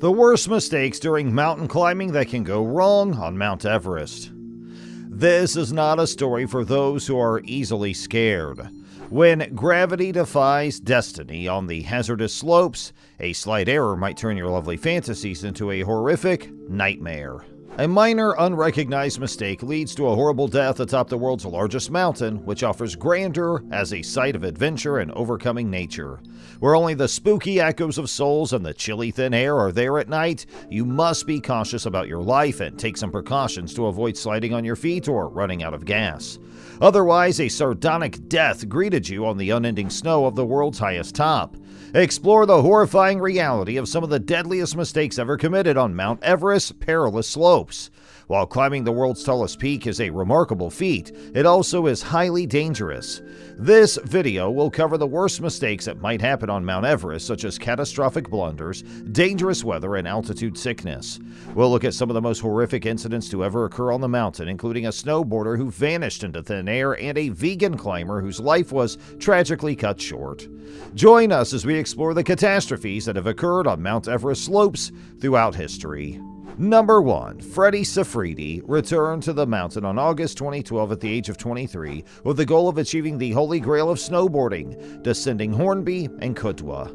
The worst mistakes during mountain climbing that can go wrong on Mount Everest. This is not a story for those who are easily scared. When gravity defies destiny on the hazardous slopes, a slight error might turn your lovely fantasies into a horrific nightmare. A minor, unrecognized mistake leads to a horrible death atop the world's largest mountain, which offers grandeur as a site of adventure and overcoming nature. Where only the spooky echoes of souls and the chilly thin air are there at night, you must be cautious about your life and take some precautions to avoid sliding on your feet or running out of gas. Otherwise, a sardonic death greeted you on the unending snow of the world's highest top. Explore the horrifying reality of some of the deadliest mistakes ever committed on Mount Everest's perilous slopes. While climbing the world's tallest peak is a remarkable feat, it also is highly dangerous. This video will cover the worst mistakes that might happen on Mount Everest, such as catastrophic blunders, dangerous weather, and altitude sickness. We'll look at some of the most horrific incidents to ever occur on the mountain, including a snowboarder who vanished into thin air and a vegan climber whose life was tragically cut short. Join us as we explore the catastrophes that have occurred on Mount Everest slopes throughout history. Number 1. Freddie Safridi returned to the mountain on August 2012 at the age of 23 with the goal of achieving the holy grail of snowboarding, descending Hornby and Kutwa.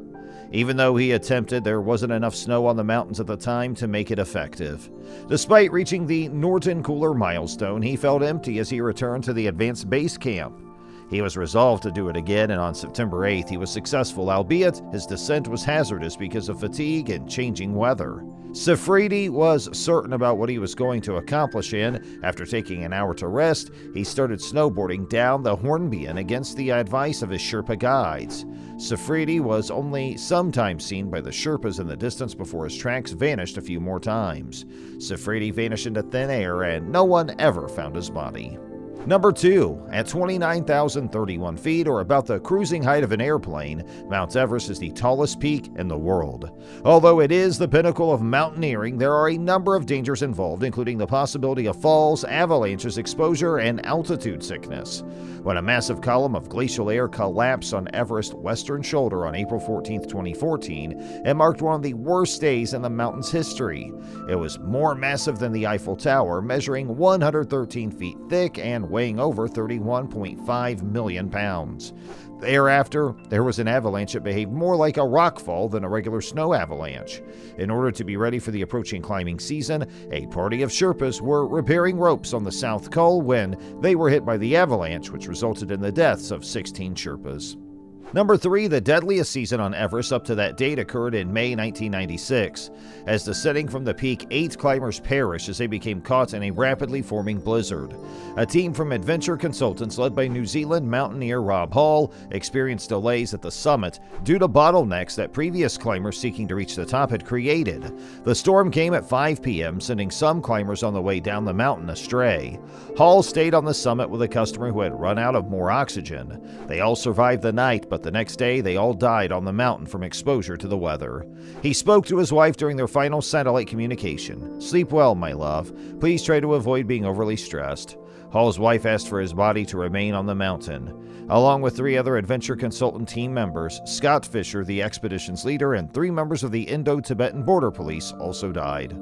Even though he attempted, there wasn't enough snow on the mountains at the time to make it effective. Despite reaching the Norton Cooler milestone, he felt empty as he returned to the advanced base camp. He was resolved to do it again, and on September 8th he was successful, albeit his descent was hazardous because of fatigue and changing weather. Safridi was certain about what he was going to accomplish, and after taking an hour to rest, he started snowboarding down the Hornbean against the advice of his Sherpa guides. Safridi was only sometimes seen by the Sherpas in the distance before his tracks vanished a few more times. Safridi vanished into thin air, and no one ever found his body. Number 2. At 29,031 feet, or about the cruising height of an airplane, Mount Everest is the tallest peak in the world. Although it is the pinnacle of mountaineering, there are a number of dangers involved, including the possibility of falls, avalanches, exposure, and altitude sickness. When a massive column of glacial air collapsed on Everest's western shoulder on April 14, 2014, it marked one of the worst days in the mountain's history. It was more massive than the Eiffel Tower, measuring 113 feet thick and weighing over 31.5 million pounds. Thereafter, there was an avalanche that behaved more like a rockfall than a regular snow avalanche. In order to be ready for the approaching climbing season, a party of Sherpas were repairing ropes on the South Col when they were hit by the avalanche, which resulted in the deaths of 16 Sherpas. Number 3. The deadliest season on Everest up to that date occurred in May 1996. As descending from the peak, 8 climbers perished as they became caught in a rapidly forming blizzard. A team from adventure consultants led by New Zealand mountaineer Rob Hall experienced delays at the summit due to bottlenecks that previous climbers seeking to reach the top had created. The storm came at 5 p.m., sending some climbers on the way down the mountain astray. Hall stayed on the summit with a customer who had run out of more oxygen. They all survived the night, but the next day they all died on the mountain from exposure to the weather. He spoke to his wife during their final satellite communication. "Sleep well, my love. Please try to avoid being overly stressed." Hall's wife asked for his body to remain on the mountain. Along with 3 other adventure consultant team members, Scott Fisher, the expedition's leader, and 3 members of the Indo-Tibetan Border Police also died.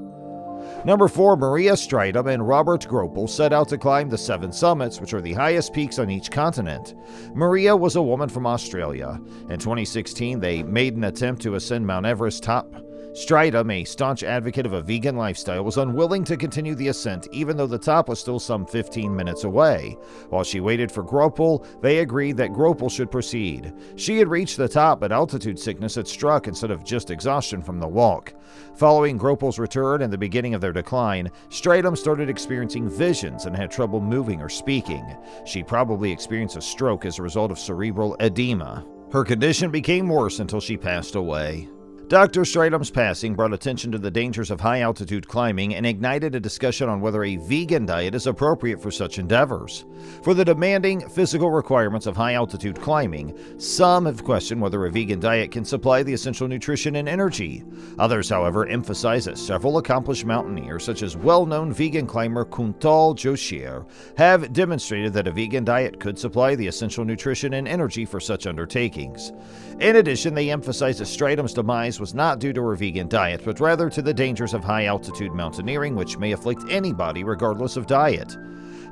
Number 4. Maria Stridham and Robert Gropel set out to climb the 7 summits, which are the highest peaks on each continent. Maria was a woman from Australia. In 2016, they made an attempt to ascend Mount Everest's top. Stridham, a staunch advocate of a vegan lifestyle, was unwilling to continue the ascent even though the top was still some 15 minutes away. While she waited for Gropel, they agreed that Gropel should proceed. She had reached the top, but altitude sickness had struck instead of just exhaustion from the walk. Following Gropel's return and the beginning of their decline, Stridham started experiencing visions and had trouble moving or speaking. She probably experienced a stroke as a result of cerebral edema. Her condition became worse until she passed away. Dr. Stridham's passing brought attention to the dangers of high-altitude climbing and ignited a discussion on whether a vegan diet is appropriate for such endeavors. For the demanding physical requirements of high-altitude climbing, some have questioned whether a vegan diet can supply the essential nutrition and energy. Others, however, emphasize that several accomplished mountaineers, such as well-known vegan climber Kuntal Joshir, have demonstrated that a vegan diet could supply the essential nutrition and energy for such undertakings. In addition, they emphasize that Stridham's demise demise was not due to her vegan diet, but rather to the dangers of high-altitude mountaineering, which may afflict anybody regardless of diet.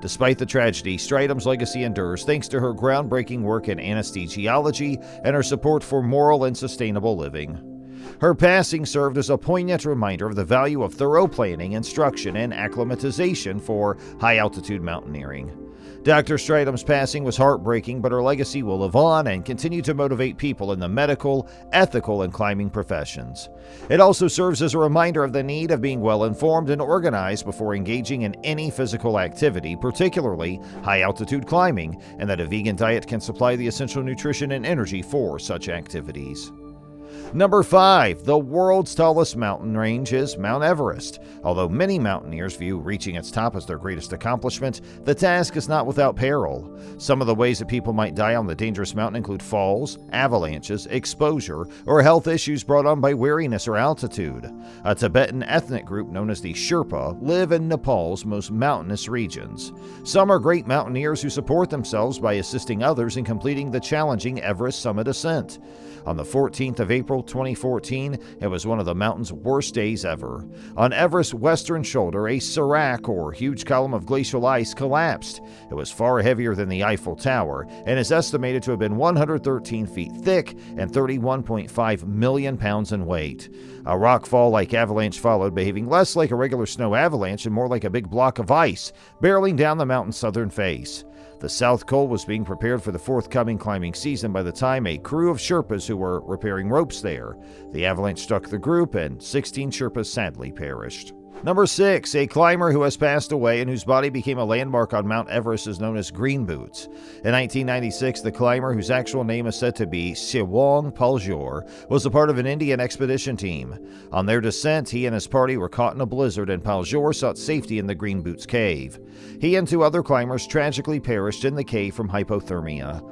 Despite the tragedy, Stratum's legacy endures thanks to her groundbreaking work in anesthesiology and her support for moral and sustainable living. Her passing served as a poignant reminder of the value of thorough planning, instruction, and acclimatization for high-altitude mountaineering. Dr. Stratum's passing was heartbreaking, but her legacy will live on and continue to motivate people in the medical, ethical, and climbing professions. It also serves as a reminder of the need of being well-informed and organized before engaging in any physical activity, particularly high-altitude climbing, and that a vegan diet can supply the essential nutrition and energy for such activities. Number 5. The world's tallest mountain range is Mount Everest. Although many mountaineers view reaching its top as their greatest accomplishment, the task is not without peril. Some of the ways that people might die on the dangerous mountain include falls, avalanches, exposure, or health issues brought on by weariness or altitude. A Tibetan ethnic group known as the Sherpa live in Nepal's most mountainous regions. Some are great mountaineers who support themselves by assisting others in completing the challenging Everest summit ascent. On the 14th of April 2014, it was one of the mountain's worst days ever. On Everest's western shoulder, a serac, or huge column of glacial ice, collapsed. It was far heavier than the Eiffel Tower and is estimated to have been 113 feet thick and 31.5 million pounds in weight. A rockfall-like avalanche followed, behaving less like a regular snow avalanche and more like a big block of ice, barreling down the mountain's southern face. The South Col was being prepared for the forthcoming climbing season by the time a crew of Sherpas who were repairing ropes there. The avalanche struck the group and 16 Sherpas sadly perished. Number 6. A climber who has passed away and whose body became a landmark on Mount Everest is known as Green Boots. In 1996, the climber, whose actual name is said to be Siwang Paljor, was a part of an Indian expedition team. On their descent, he and his party were caught in a blizzard, and Paljor sought safety in the Green Boots cave. He and 2 other climbers tragically perished in the cave from hypothermia.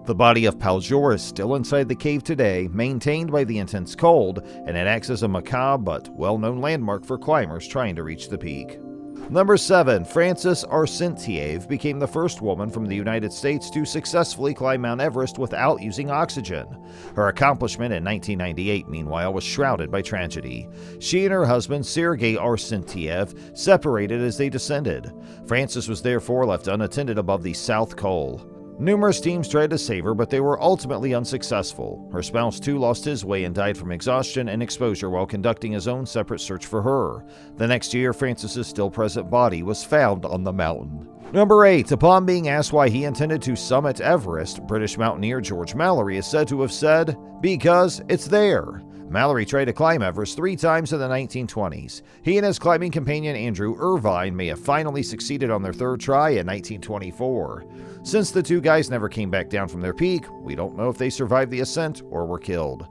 The body of Paljor is still inside the cave today, maintained by the intense cold, and it acts as a macabre but well-known landmark for climbers trying to reach the peak. Number 7. Frances Arsenyev became the first woman from the United States to successfully climb Mount Everest without using oxygen. Her accomplishment in 1998, meanwhile, was shrouded by tragedy. She and her husband, Sergei Arsenyev, separated as they descended. Frances was therefore left unattended above the South Col. Numerous teams tried to save her, but they were ultimately unsuccessful. Her spouse too lost his way and died from exhaustion and exposure while conducting his own separate search for her. The next year, Frances's still-present body was found on the mountain. Number 8. Upon being asked why he intended to summit Everest, British mountaineer George Mallory is said to have said, "Because it's there." Mallory tried to climb Everest 3 times in the 1920s. He and his climbing companion Andrew Irvine may have finally succeeded on their 3rd try in 1924. Since the 2 guys never came back down from their peak, we don't know if they survived the ascent or were killed.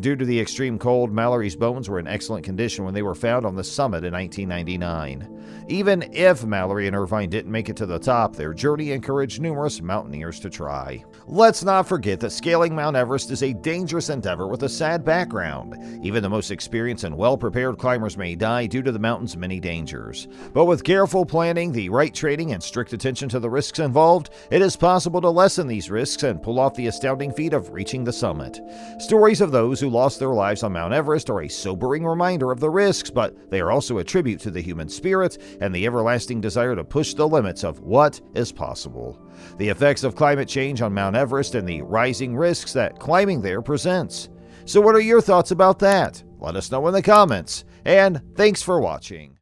Due to the extreme cold, Mallory's bones were in excellent condition when they were found on the summit in 1999. Even if Mallory and Irvine didn't make it to the top, their journey encouraged numerous mountaineers to try. Let's not forget that scaling Mount Everest is a dangerous endeavor with a sad background. Even the most experienced and well-prepared climbers may die due to the mountain's many dangers. But with careful planning, the right training, and strict attention to the risks involved, it is possible to lessen these risks and pull off the astounding feat of reaching the summit. Stories of those who lost their lives on Mount Everest are a sobering reminder of the risks, but they are also a tribute to the human spirit and the everlasting desire to push the limits of what is possible. The effects of climate change on Mount Everest and the rising risks that climbing there presents. So what are your thoughts about that? Let us know in the comments, and thanks for watching.